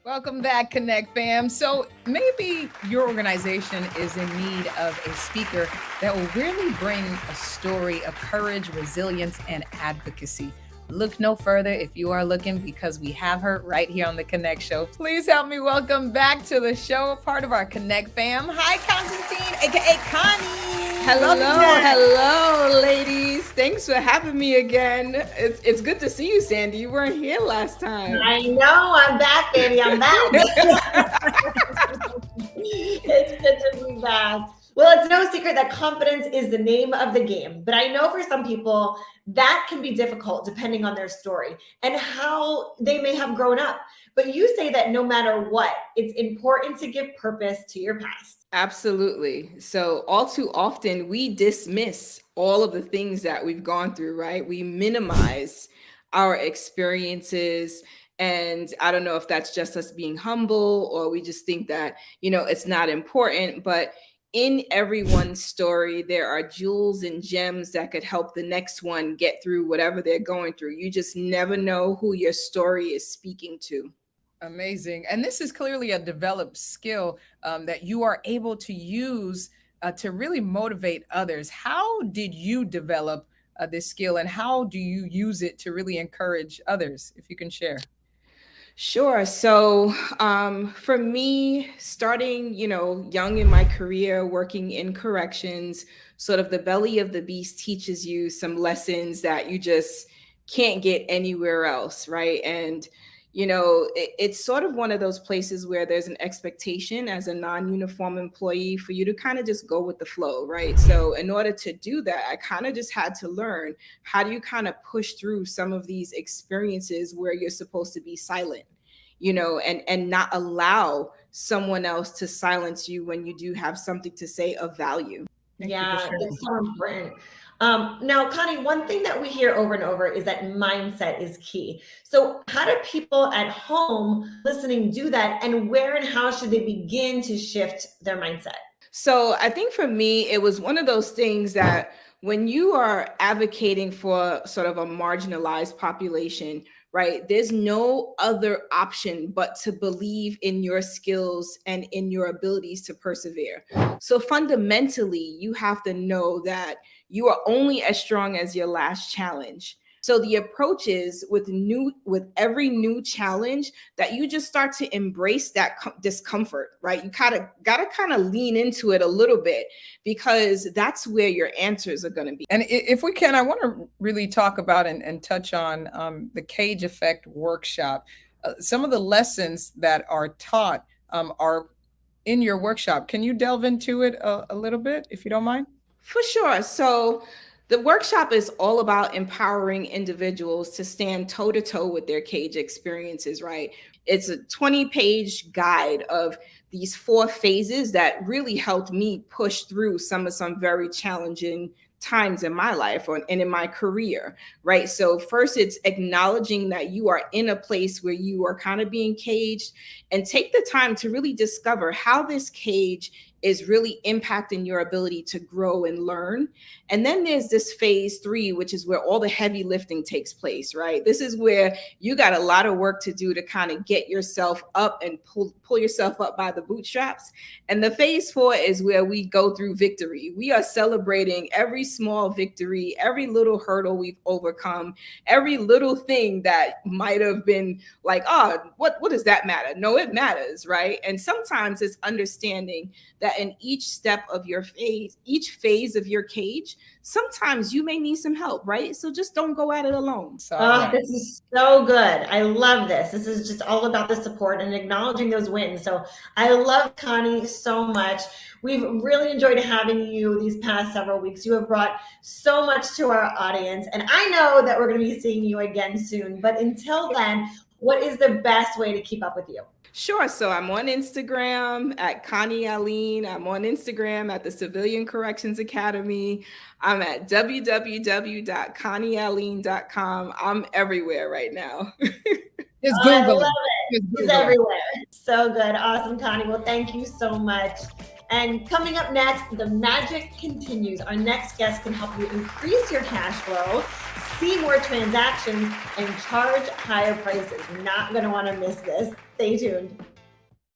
Welcome back, Connect fam. So maybe your organization is in need of a speaker that will really bring a story of courage, resilience, and advocacy. Look no further if you are looking because we have her right here on the Connect Show. Please help me welcome back to the show, part of our Connect fam. Hi, Constantine, aka Connie. Welcome Hello, back. hello, ladies. Thanks for having me again. It's good to see you, Sandy. You weren't here last time. I know I'm back, baby. I'm back. It's good to be back. Well, it's no secret that confidence is the name of the game, but I know for some people that can be difficult depending on their story and how they may have grown up. But you say that no matter what, it's important to give purpose to your past. Absolutely. So, all too often, we dismiss all of the things that we've gone through, right? We minimize our experiences. And I don't know if that's just us being humble or we just think that, it's not important. But in everyone's story, there are jewels and gems that could help the next one get through whatever they're going through. You just never know who your story is speaking to. Amazing. And this is clearly a developed skill that you are able to use to really motivate others. How did you develop this skill and how do you use it to really encourage others? If you can share. Sure. So, for me, starting, young in my career, working in corrections, sort of the belly of the beast teaches you some lessons that you just can't get anywhere else, right? And, it's sort of one of those places where there's an expectation as a non-uniform employee for you to kind of just go with the flow, right? So, in order to do that, I kind of just had to learn how do you kind of push through some of these experiences where you're supposed to be silent, and not allow someone else to silence you when you do have something to say of value. Thank you for Yeah, sharing. it's so important. Now, Connie, one thing that we hear over and over is that mindset is key. So, how do people at home listening do that, and where and how should they begin to shift their mindset? So I think for me, it was one of those things that when you are advocating for sort of a marginalized population, right, there's no other option but to believe in your skills and in your abilities to persevere. So fundamentally, you have to know that you are only as strong as your last challenge. So the approach is with every new challenge that you just start to embrace that discomfort, right? You gotta kind of lean into it a little bit because that's where your answers are going to be. And if we can, I want to really talk about and touch on the Cage Effect workshop. Some of the lessons that are taught are in your workshop. Can you delve into it a little bit, if you don't mind? For sure. So the workshop is all about empowering individuals to stand toe to toe with their cage experiences, right? It's a 20-page guide of these four phases that really helped me push through some very challenging times in my life and in my career, right? So first it's acknowledging that you are in a place where you are kind of being caged, and take the time to really discover how this cage is really impacting your ability to grow and learn. And then there's this phase 3, which is where all the heavy lifting takes place, right? This is where you got a lot of work to do to kind of get yourself up and pull yourself up by the bootstraps. And the phase 4 is where we go through victory. We are celebrating every small victory, every little hurdle we've overcome, every little thing that might have been like, oh, what does that matter? No, it matters, right? And sometimes it's understanding that in each step of your phase, each phase of your cage, sometimes you may need some help, right? So just don't go at it alone. Oh, this is so good. I love this. This is just all about the support and acknowledging those wins. So I love Connie so much. We've really enjoyed having you these past several weeks. You have brought so much to our audience, and I know that we're going to be seeing you again soon. But until then, what is the best way to keep up with you? Sure. So I'm on Instagram at Connie Alleyne. I'm on Instagram at the Civilian Corrections Academy. I'm at www.conniealleyne.com. I'm everywhere right now. Just I Google love it. it. Just It's Google it. everywhere. So good. Awesome, Connie. Well, thank you so much. And coming up next, the magic continues. Our next guest can help you increase your cash flow, see more transactions, and charge higher prices. You're not going to want to miss this. Stay tuned.